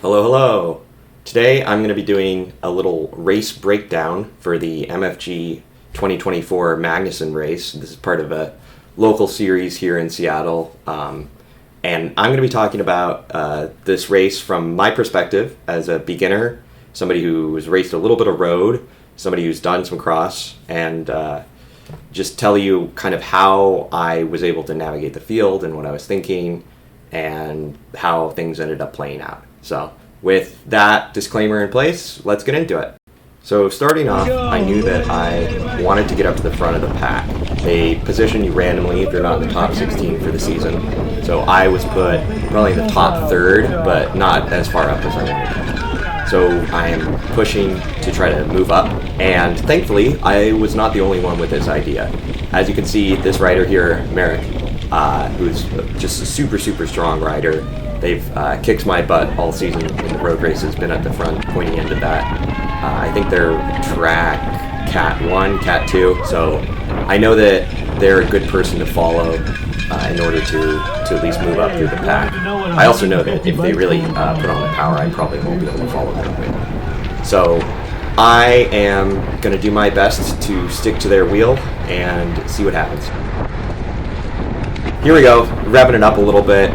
Hello, hello. Today I'm going to be doing a little race breakdown for the MFG 2024 Magnuson race. This is part of a local series here in Seattle. And I'm going to be talking about this race from my perspective as a beginner, somebody who's raced a little bit of road, somebody who's done some cross, and just tell you kind of how I was able to navigate the field and what I was thinking and how things ended up playing out. So with that disclaimer in place, let's get into it. So starting off, I knew that I wanted to get up to the front of the pack. They position you randomly if you're not in the top 16 for the season. So I was put probably in the top third, but not as far up as I wanted. So I am pushing to try to move up, and thankfully I was not the only one with this idea. As you can see, this rider here, Merrick, who's just a super strong rider. They've kicked my butt all season in the road races, been at the front pointing into that. I think they're track Cat 1, Cat 2, so I know that they're a good person to follow in order to at least move up through the pack. I also know that if they really put on the power, I probably won't be able to follow them. So I am going to do my best to stick to their wheel and see what happens. Here we go, revving it up a little bit.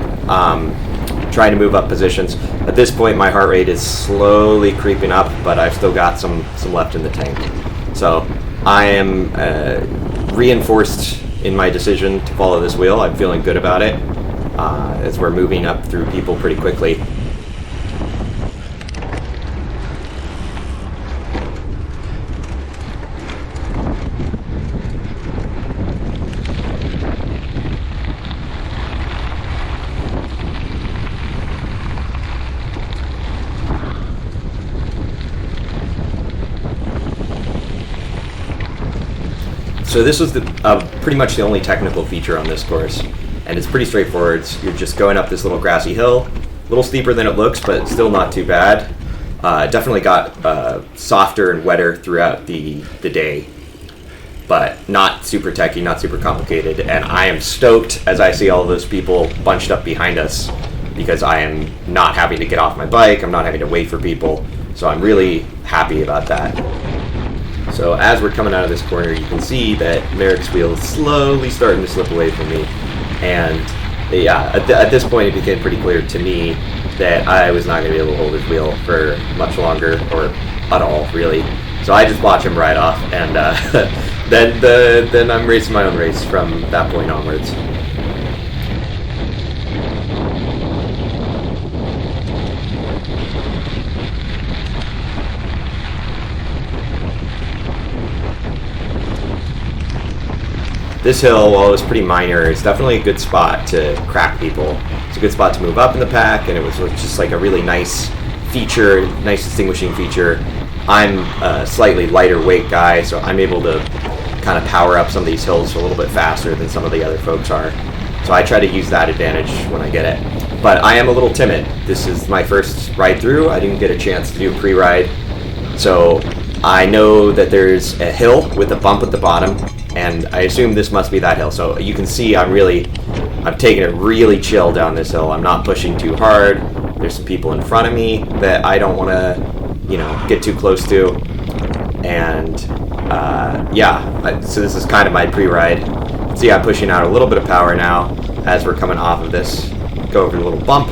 Trying to move up positions. At this point, my heart rate is slowly creeping up, but I've still got some left in the tank. So I am reinforced in my decision to follow this wheel. I'm feeling good about it as we're moving up through people pretty quickly. So this was pretty much the only technical feature on this course, and it's pretty straightforward. You're just going up this little grassy hill, a little steeper than it looks, but still not too bad. Definitely got softer and wetter throughout the day, but not super techy, not super complicated. And I am stoked as I see all those people bunched up behind us, because I am not having to get off my bike, I'm not having to wait for people, so I'm really happy about that. So as we're coming out of this corner, you can see that Merrick's wheel is slowly starting to slip away from me. And yeah, at this point it became pretty clear to me that I was not going to be able to hold his wheel for much longer, or at all, really. So I just watch him ride off, and then I'm racing my own race from that point onwards. This hill, while it was pretty minor, it's definitely a good spot to crack people. It's a good spot to move up in the pack, and it was just like a really nice feature, nice distinguishing feature. I'm a slightly lighter weight guy, so I'm able to kind of power up some of these hills a little bit faster than some of the other folks are. So I try to use that advantage when I get it. But I am a little timid. This is my first ride through. I didn't get a chance to do a pre-ride. So I know that there's a hill with a bump at the bottom, and I assume this must be that hill. So you can see I'm taking it really chill down this hill. I'm not pushing too hard. There's some people in front of me that I don't want to, get too close to. And so this is kind of my pre-ride. See, I'm pushing out a little bit of power now as we're coming off of this. Go over a little bump,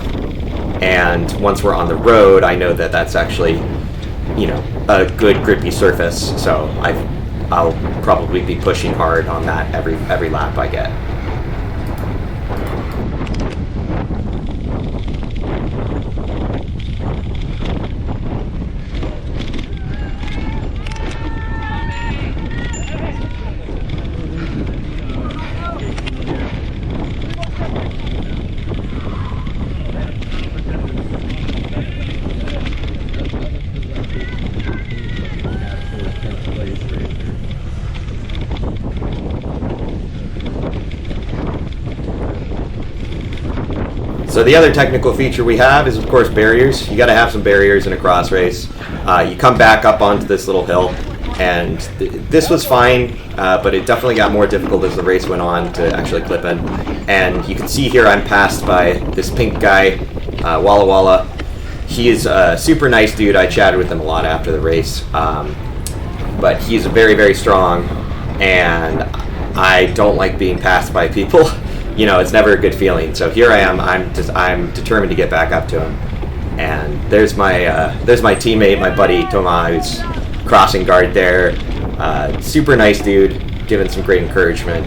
and once we're on the road, I know that that's actually, a good grippy surface. So I'll probably be pushing hard on that every lap I get. So the other technical feature we have is, of course, barriers. You got to have some barriers in a cross race. You come back up onto this little hill, and this was fine, but it definitely got more difficult as the race went on to actually clip in. And you can see here I'm passed by this pink guy, Walla Walla, he is a super nice dude. I chatted with him a lot after the race, but he's very, very strong, and I don't like being passed by people. It's never a good feeling. So here I am. I'm determined to get back up to him. And there's my teammate, my buddy Tomas, who's crossing guard there. Super nice dude, giving some great encouragement.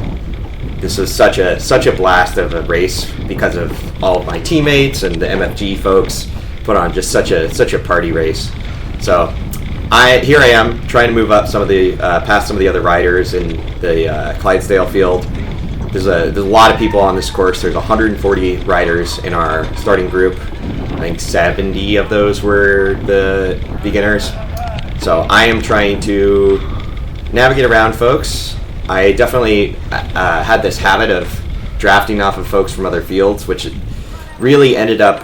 This was such a blast of a race because of all of my teammates and the MFG folks put on just such a party race. So here I am trying to move up past some of the other riders in the Clydesdale field. There's a lot of people on this course. There's 140 riders in our starting group. I think 70 of those were the beginners. So I am trying to navigate around folks. I definitely had this habit of drafting off of folks from other fields, which really ended up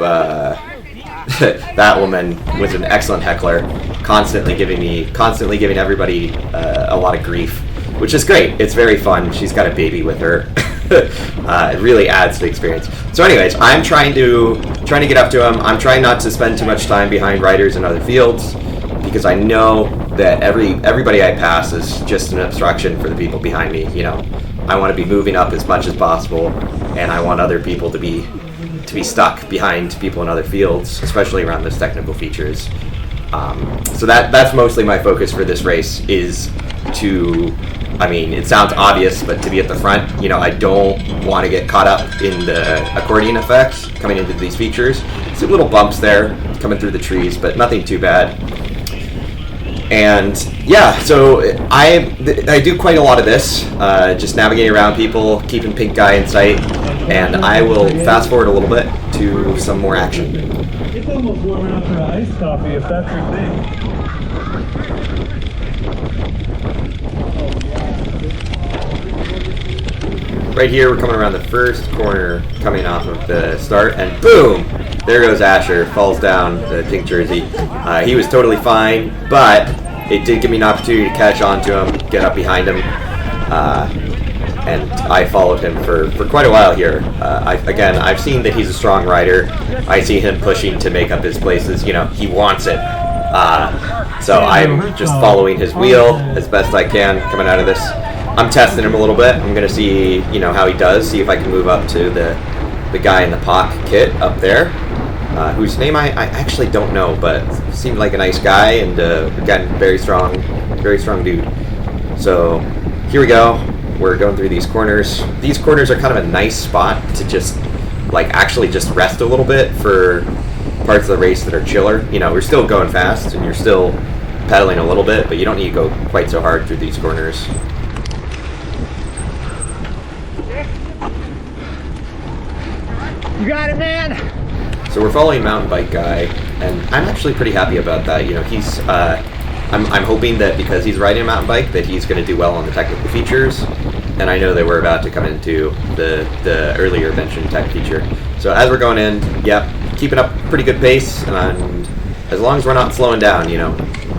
that woman was an excellent heckler, constantly giving everybody a lot of grief, which is great. It's very fun. She's got a baby with her. It really adds to the experience. So anyways, I'm trying to get up to him. I'm trying not to spend too much time behind riders in other fields, because I know that everybody I pass is just an obstruction for the people behind me. I want to be moving up as much as possible, and I want other people to be stuck behind people in other fields, especially around those technical features. So that's mostly my focus for this race, is it sounds obvious, but to be at the front. I don't want to get caught up in the accordion effects coming into these features. Some little bumps there coming through the trees, but nothing too bad. And yeah, so I do quite a lot of this, just navigating around people, keeping pink guy in sight, and I will fast forward a little bit to some more action. It's almost warming up for iced coffee, if that's your thing. Right here, we're coming around the first corner, coming off of the start, and boom! There goes Asher, falls down the pink jersey. He was totally fine, but it did give me an opportunity to catch on to him, get up behind him, and I followed him for quite a while here. I've seen that he's a strong rider. I see him pushing to make up his places. He wants it. So I'm just following his wheel as best I can coming out of this. I'm testing him a little bit. I'm going to see, how he does, see if I can move up to the guy in the POC kit up there, whose name I actually don't know, but seemed like a nice guy, and again, very strong dude. So here we go. We're going through these corners. These corners are kind of a nice spot to just actually just rest a little bit for parts of the race that are chiller. We're still going fast and you're still pedaling a little bit, but you don't need to go quite so hard through these corners. You got it, man! So we're following Mountain Bike Guy, and I'm actually pretty happy about that. He's, I'm hoping that because he's riding a mountain bike that he's going to do well on the technical features, and I know that we're about to come into the earlier mentioned tech feature. So as we're going in, yep, keeping up pretty good pace, and as long as we're not slowing down,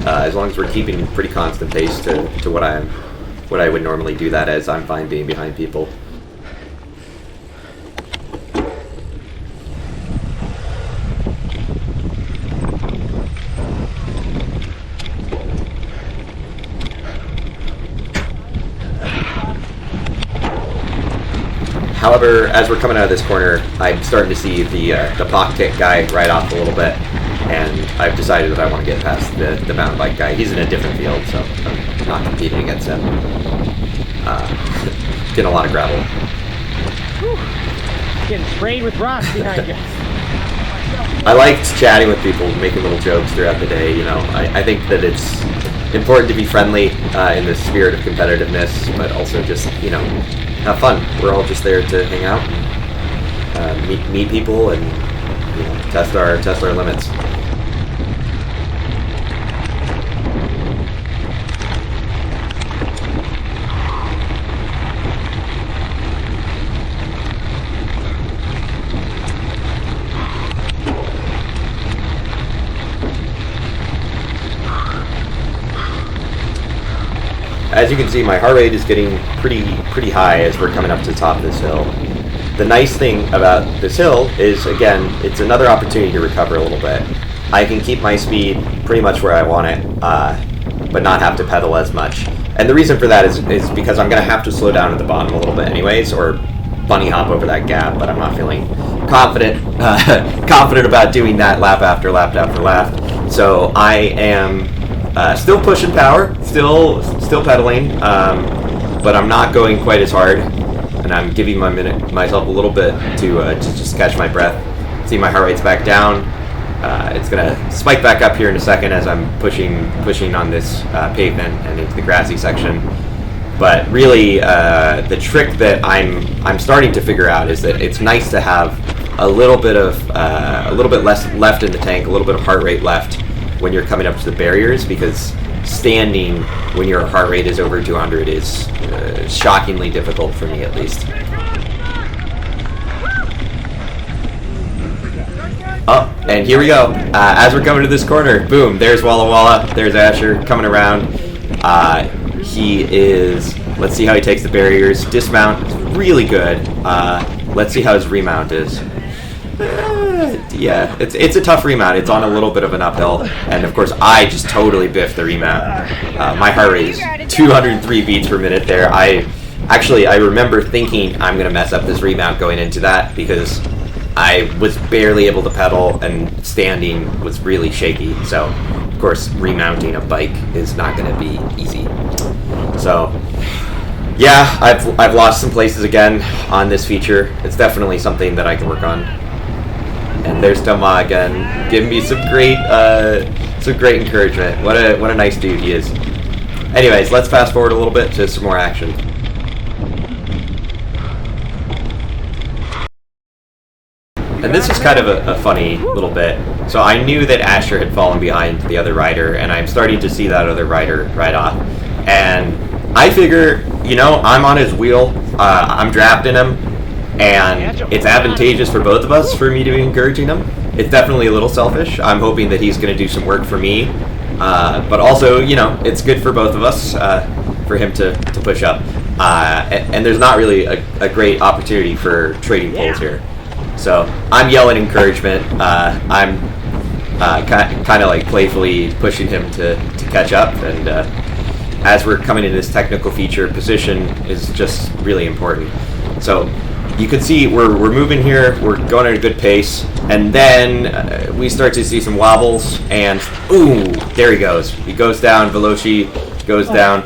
as long as we're keeping pretty constant pace to what I would normally do that as, I'm fine being behind people. However, as we're coming out of this corner, I'm starting to see the pocket guy right off a little bit, and I've decided that I want to get past the mountain bike guy. He's in a different field, so I'm not competing against him. Getting a lot of gravel. Whew. Getting sprayed with rocks behind you. I liked chatting with people, making little jokes throughout the day. I think that it's important to be friendly in the spirit of competitiveness, but also just, have fun. We're all just there to hang out, and, meet people, and test our limits. As you can see, my heart rate is getting pretty high as we're coming up to the top of this hill. The nice thing about this hill is, again, it's another opportunity to recover a little bit. I can keep my speed pretty much where I want it, but not have to pedal as much. And the reason for that is because I'm going to have to slow down at the bottom a little bit anyways, or bunny hop over that gap, but I'm not feeling confident about doing that lap after lap after lap. So I am still pushing power, still pedaling, but I'm not going quite as hard, and I'm giving myself a little bit to just catch my breath. See, my heart rate's back down. It's gonna spike back up here in a second as I'm pushing on this pavement and into the grassy section. But really, the trick that I'm starting to figure out is that it's nice to have a little bit less left in the tank, a little bit of heart rate left when you're coming up to the barriers, because standing when your heart rate is over 200 is shockingly difficult for me, at least. Oh, and here we go. As we're coming to this corner, boom, there's Walla Walla, there's Asher coming around. He is, let's see how he takes the barriers. Dismount is really good. Let's see how his remount is. Yeah, it's a tough remount. It's on a little bit of an uphill, and of course I just totally biffed the remount. My heart rate is 203 beats per minute there. I remember thinking I'm gonna mess up this remount going into that, because I was barely able to pedal and standing was really shaky. So of course remounting a bike is not gonna be easy. So yeah, I've lost some places again on this feature. It's definitely something that I can work on. And there's Thomas again, giving me some great encouragement. What a nice dude he is. Anyways, let's fast forward a little bit to some more action. And this is kind of a funny little bit. So I knew that Asher had fallen behind the other rider, and I'm starting to see that other rider ride off. And I figure, I'm on his wheel, I'm drafting him, and it's advantageous for both of us for me to be encouraging him. It's definitely a little selfish. I'm hoping that he's going to do some work for me, but also, it's good for both of us for him to push up. And there's not really a great opportunity for trading poles here. So I'm yelling encouragement. I'm kind of like playfully pushing him to catch up, and as we're coming into this technical feature, position is just really important. So you can see we're moving here, we're going at a good pace, and then we start to see some wobbles, and ooh, there he goes. He goes down, Veloci goes down.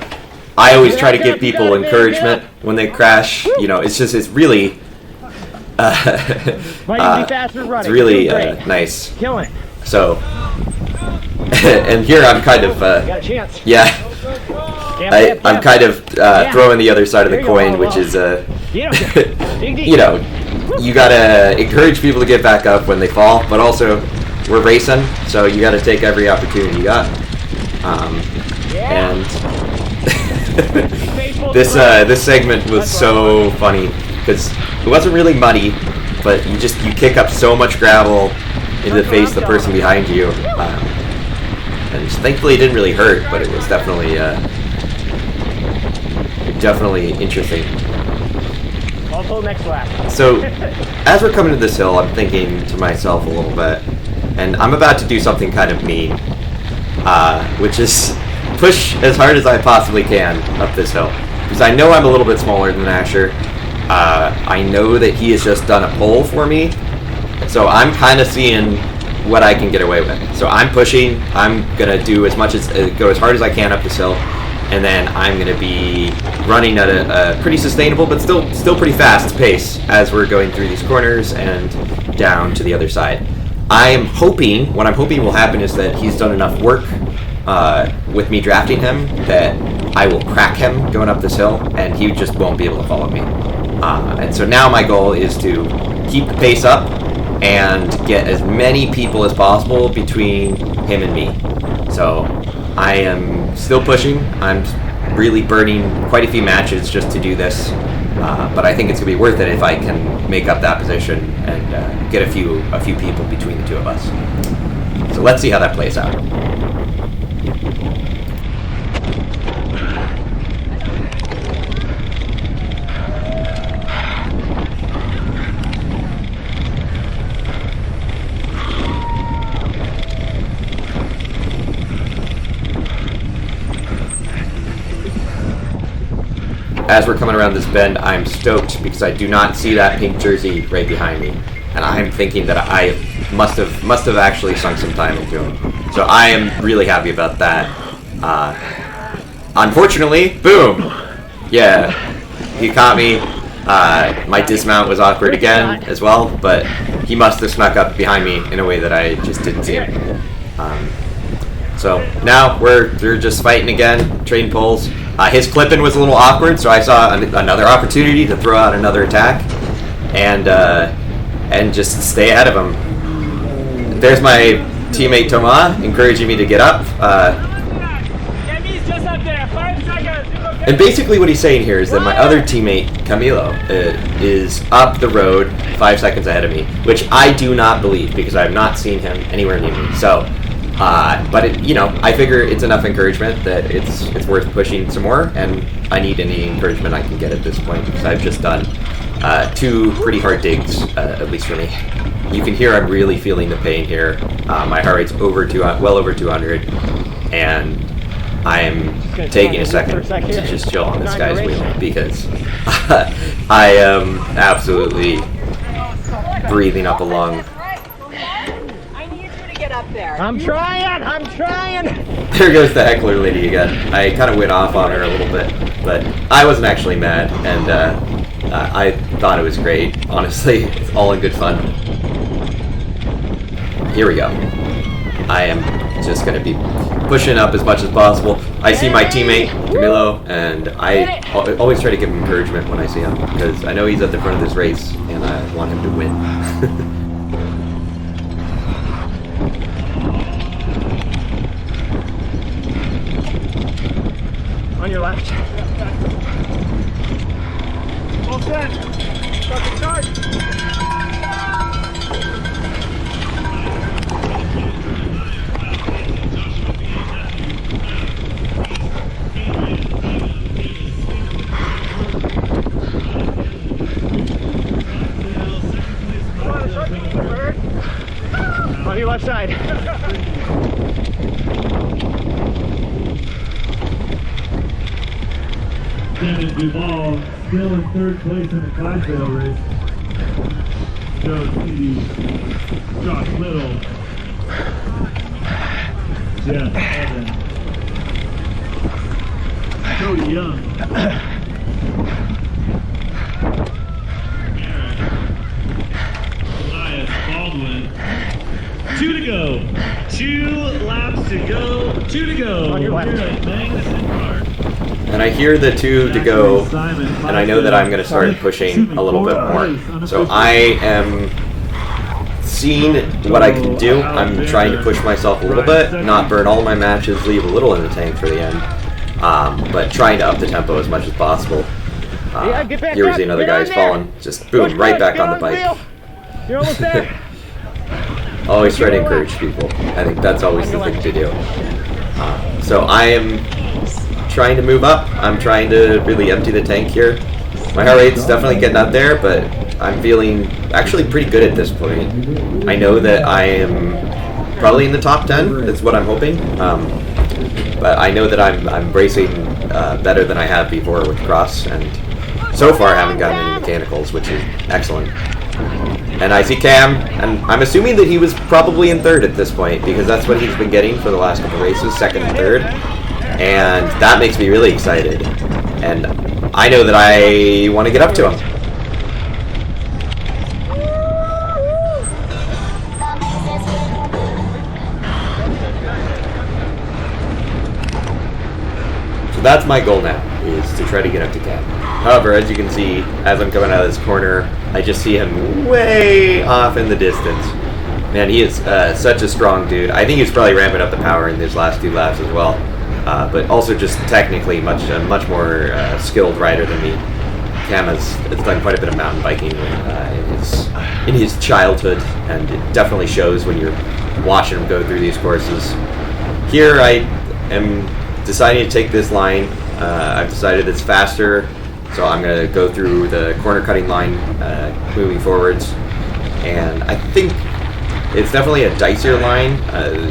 I always try to give people encouragement when they crash. It's really it's really nice. So, and here I'm kind of I'm kind of throwing the other side of the coin, which is you gotta encourage people to get back up when they fall, but also we're racing, so you gotta take every opportunity you got. And this segment was so funny because it wasn't really muddy, but you kick up so much gravel into the face of the person behind you, and thankfully it didn't really hurt, but it was definitely interesting. Also next lap. So as we're coming to this hill, I'm thinking to myself a little bit, and I'm about to do something kind of mean, which is push as hard as I possibly can up this hill, because I know I'm a little bit smaller than Asher. I know that he has just done a pole for me, so I'm kind of seeing what I can get away with. So I'm pushing. I'm gonna do go as hard as I can up this hill, and then I'm gonna be running at a pretty sustainable but still pretty fast pace as we're going through these corners and down to the other side. What I'm hoping will happen is that he's done enough work with me drafting him that I will crack him going up this hill, and he just won't be able to follow me. And so now my goal is to keep the pace up and get as many people as possible between him and me. So I am still pushing. I'm really burning quite a few matches just to do this, but I think it's gonna be worth it if I can make up that position and get a few people between the two of us. So let's see how that plays out. as we're coming around this bend, I'm stoked because I do not see that pink jersey right behind me, and I'm thinking that I must have actually sunk some time into him. So I am really happy about that. Unfortunately, boom! Yeah, he caught me. My dismount was awkward again as well, but he must have snuck up behind me in a way that I just didn't see him. So now we're just fighting again, trading pulls. His clipping was a little awkward, so I saw another opportunity to throw out another attack and just stay ahead of him. There's my teammate Thomas encouraging me to get up. And basically what he's saying here is that my other teammate, Camilo, is up the road 5 seconds ahead of me, which I do not believe because I have not seen him anywhere near me. So, but I figure it's enough encouragement that it's worth pushing some more, and I need any encouragement I can get at this point because I've just done 2 pretty hard digs, at least for me. You can hear I'm really feeling the pain here. My heart rate's well over 200, and I am taking a second to just chill on this guy's wheel because I am absolutely breathing up a lung. I need you to get up there. I'm trying. There goes the heckler lady again. I kind of went off on her a little bit, but I wasn't actually mad, and I thought it was great. Honestly, it's all in good fun. Here we go. I am just going to be pushing up as much as possible. I see my teammate, Camilo, and I always try to give him encouragement when I see him, because I know he's at the front of this race, and I want him to win. On your left. All set. Start the charge. On your left side. Dennis Duval still in 3rd place in the Clydesdale race. Joe Speedy, Josh Little, Jeff Evan, Cody Young, Elias Baldwin. 2 to go. 2 laps to go. 2 to go. On your left. Here at Magnuson Park. And I hear the 2 to go, and I know that I'm going to start pushing a little bit more. So I am seeing what I can do. I'm trying to push myself a little bit, not burn all my matches, leave a little in the tank for the end, but trying to up the tempo as much as possible. Here we see another guy's falling. Just boom, right back on the bike. You're almost there. Always try to encourage people. I think that's always the thing to do. So I am trying to move up. I'm trying to really empty the tank here. My heart rate's definitely getting up there, but I'm feeling actually pretty good at this point. I know that I am probably in the top 10. That's what I'm hoping. But I know that I'm racing better than I have before with cross, and so far I haven't gotten any mechanicals, which is excellent. And I see Cam, and I'm assuming that he was probably in 3rd at this point, because that's what he's been getting for the last couple races, 2nd and 3rd. And that makes me really excited. And I know that I want to get up to him. So that's my goal now, is to try to get up to Cam. However, as you can see, as I'm coming out of this corner, I just see him way off in the distance. Man, he is such a strong dude. I think he's probably ramping up the power in these last 2 laps as well. But also just technically much more skilled rider than me. Cam has done quite a bit of mountain biking in his childhood, and it definitely shows when you're watching him go through these courses. Here I am deciding to take this line. I've decided it's faster, so I'm going to go through the corner cutting line moving forwards. And I think it's definitely a dicier line.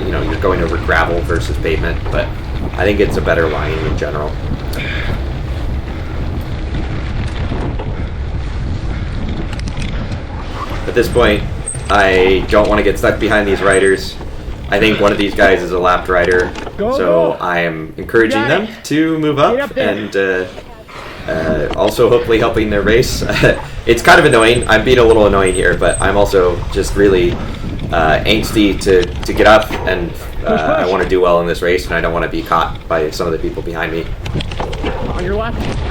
You're going over gravel versus pavement, but I think it's a better line in general. At this point, I don't want to get stuck behind these riders. I think one of these guys is a lapped rider, so I am encouraging them to move up and also hopefully helping their race. It's kind of annoying. I'm being a little annoying here, but I'm also just really angsty to get up, and I want to do well in this race, and I don't want to be caught by some of the people behind me. On your left.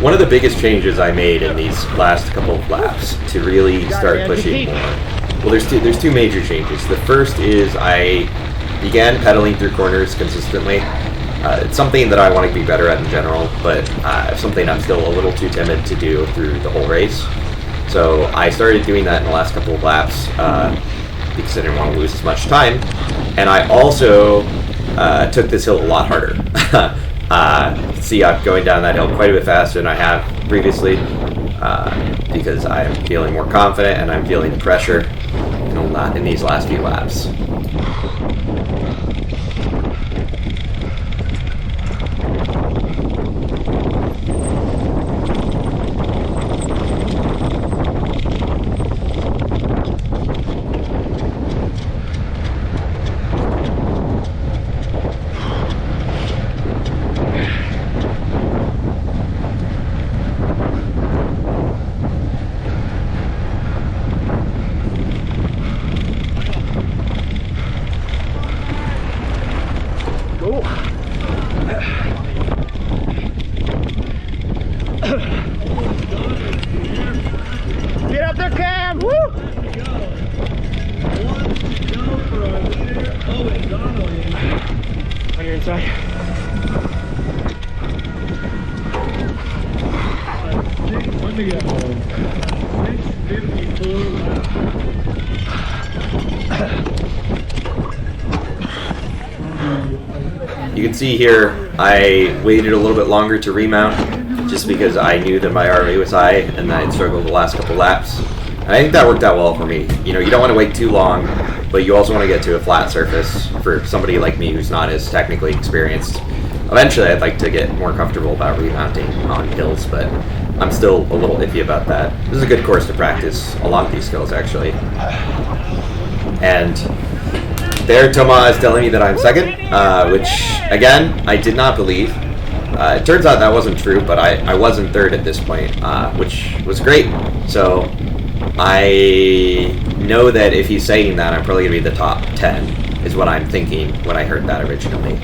One of the biggest changes I made in these last couple of laps to really start pushing more. Well, there's two major changes. The first is I began pedaling through corners consistently. It's something that I want to be better at in general, but something I'm still a little too timid to do through the whole race. So I started doing that in the last couple of laps because I didn't want to lose as much time. And I also took this hill a lot harder. See, I'm going down that hill quite a bit faster than I have previously because I'm feeling more confident and I'm feeling the pressure in these last few laps. Get up there, Cam! Woo! On your inside. When to go? 6:54 You can see here I waited a little bit longer to remount just because I knew that my RA was high and I had struggled the last couple laps. And I think that worked out well for me. You know, you don't want to wait too long, but you also want to get to a flat surface for somebody like me who's not as technically experienced. Eventually I'd like to get more comfortable about remounting on hills, but I'm still a little iffy about that. This is a good course to practice a lot of these skills actually. And there Thomas is telling me that I'm second, which again, I did not believe. It turns out that wasn't true, but I was in third at this point, which was great. So I know that if he's saying that, I'm probably going to be the top 10, is what I'm thinking when I heard that originally.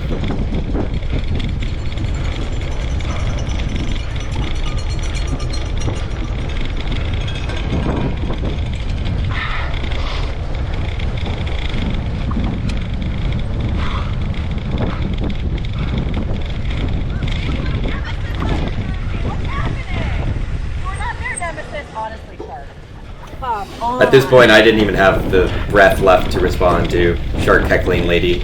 At this point, I didn't even have the breath left to respond to Shark Heckling Lady.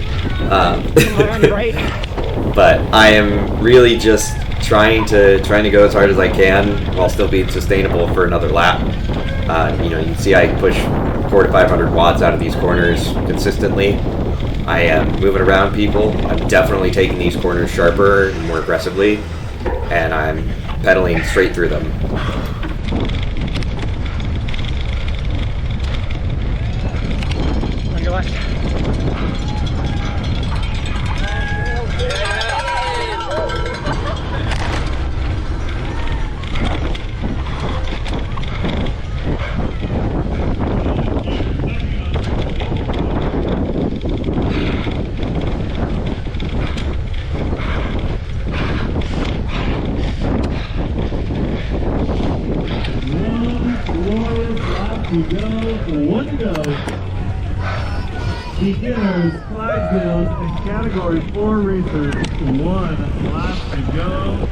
But I am really just trying to go as hard as I can while still being sustainable for another lap. You know, you can see I push 400 to 500 watts out of these corners consistently. I am moving around people. I'm definitely taking these corners sharper and more aggressively, and I'm pedaling straight through them. On your left. to go. 1 to go. Beginners, Clydesdales, and Category 4 racers, 1 lap to go.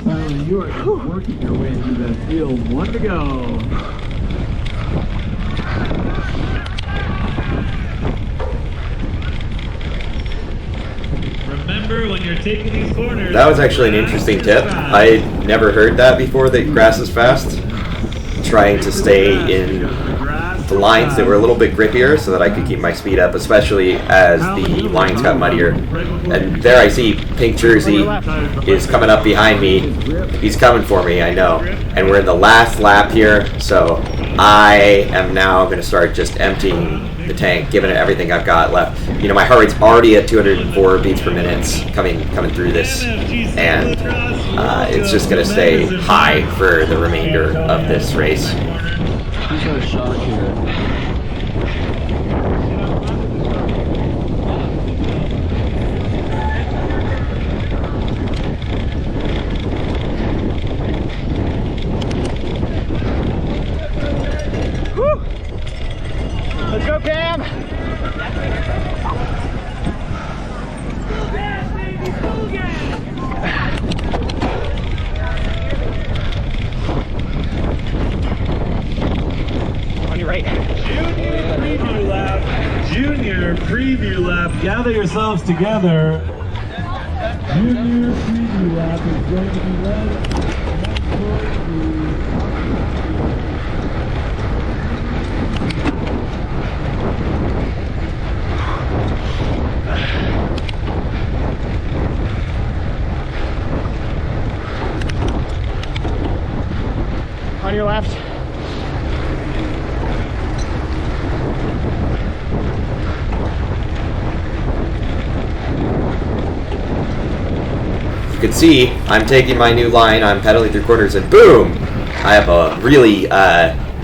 Tyler, you are just working your way through that field. 1 to go. Remember when you're taking these corners. That was actually an interesting tip. I never heard that before, that grass is fast. Trying to stay in the lines that were a little bit grippier so that I could keep my speed up, especially as the lines got muddier. And there I see Pink Jersey is coming up behind me. He's coming for me, I know. And we're in the last lap here, so I am now going to start just emptying the tank, giving it everything I've got left. You know, my heart rate's already at 204 beats per minute coming through this, and it's just going to stay high for the remainder of this race. He's got a shock here. Let's go, Cam. On your right. Junior preview lap. Gather yourselves together. Junior preview lap is going to be led. On your left. You can see I'm taking my new line, I'm pedaling through corners, and boom! I have a really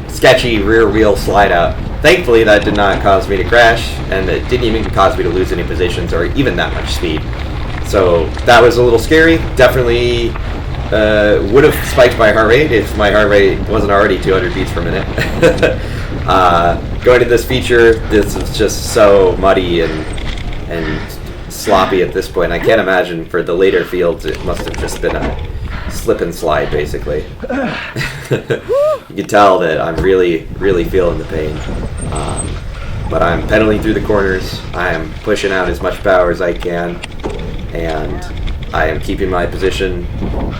sketchy rear wheel slide out. Thankfully that did not cause me to crash, and it didn't even cause me to lose any positions or even that much speed. So that was a little scary. Definitely would have spiked my heart rate if my heart rate wasn't already 200 beats per minute. Going to this feature, this is just so muddy and sloppy at this point. I can't imagine for the later fields it must have just been a slip and slide basically. You can tell that I'm really feeling the pain. But I'm pedaling through the corners, I am pushing out as much power as I can, and I am keeping my position.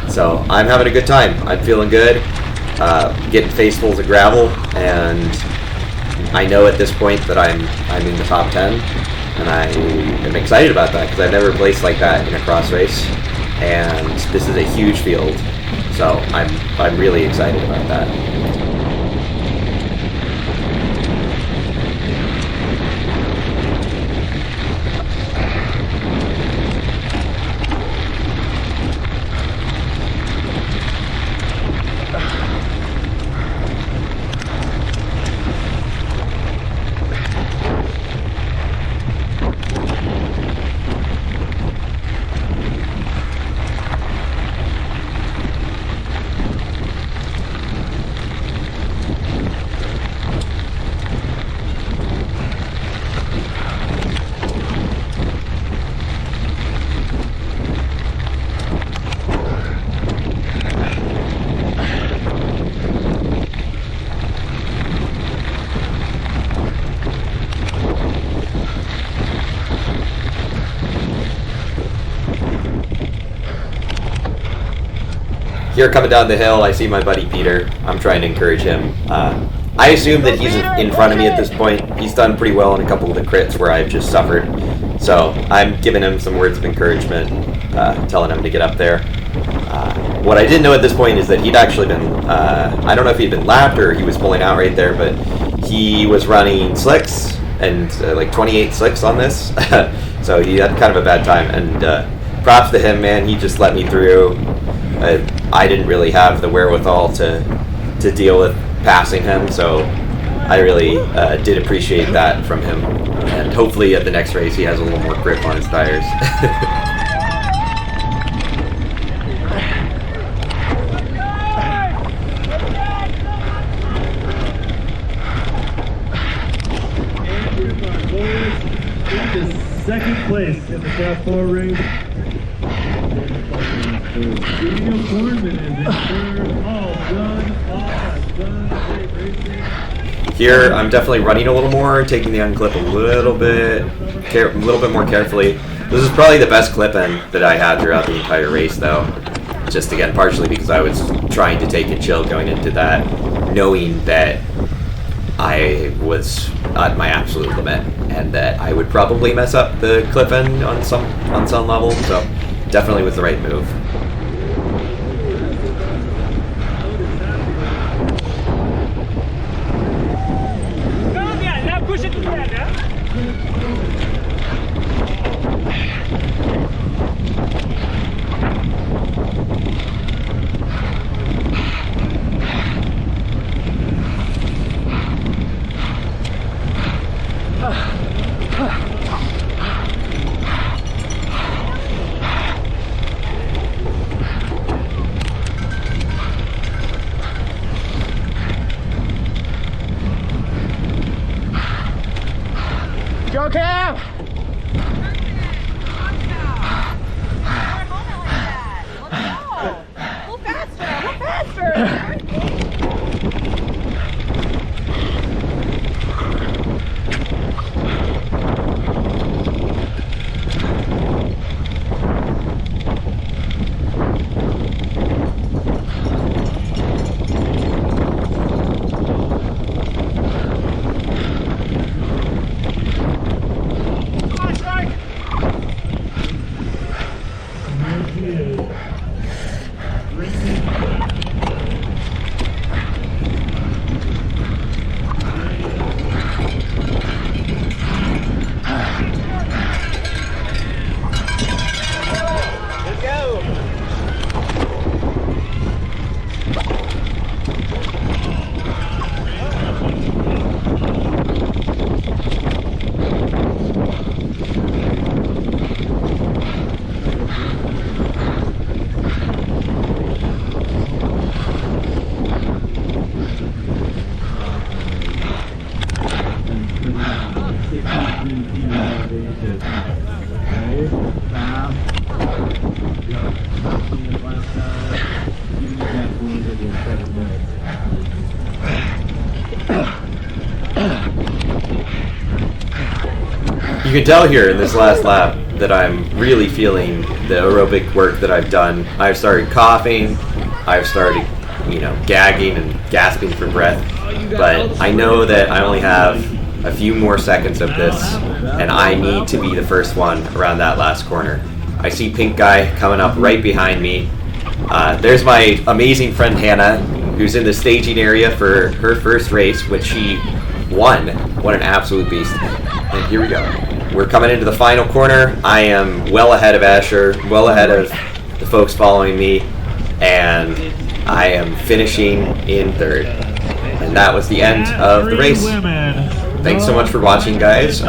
So I'm having a good time. I'm feeling good, getting facefuls of gravel, and I know at this point that I'm in the top 10, and I am excited about that because I've never placed like that in a cross race, and this is a huge field, so I'm really excited about that. Here coming down the hill, I see my buddy Peter. I'm trying to encourage him. I assume that he's in front of me at this point. He's done pretty well in a couple of the crits where I've just suffered. So I'm giving him some words of encouragement, telling him to get up there. What I didn't know at this point is that he'd actually been, I don't know if he'd been lapped or he was pulling out right there, but he was running slicks and like 28 slicks on this. So he had kind of a bad time, and props to him, man. He just let me through. I didn't really have the wherewithal to deal with passing him, so I really did appreciate that from him. And hopefully at the next race he has a little more grip on his tires. second place in the Class 4 race. Daniel Cornman is in third. All done. Great racing. Here, I'm definitely running a little more, taking the unclip a little bit more carefully. This is probably the best clip-in that I had throughout the entire race, though. Just again, partially because I was trying to take it chill going into that, knowing that I was at my absolute limit and that I would probably mess up the clip-in on some level. So, definitely was the right move. Go, Cam! Let's go! Move faster! You can tell here in this last lap that I'm really feeling the aerobic work that I've done. I've started coughing, I've started, gagging and gasping for breath, but I know that I only have a few more seconds of this, and I need to be the first one around that last corner. I see Pink Guy coming up right behind me. There's my amazing friend Hannah, who's in the staging area for her first race, which she won. What an absolute beast. And here we go. We're coming into the final corner. I am well ahead of Asher, well ahead of the folks following me, and I am finishing in third. And that was the end of the race. Thanks so much for watching, guys.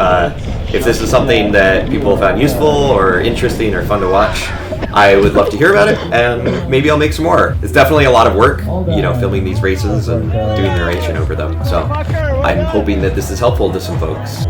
If this is something that people found useful or interesting or fun to watch, I would love to hear about it, and maybe I'll make some more. It's definitely a lot of work, filming these races and doing narration over them. So I'm hoping that this is helpful to some folks.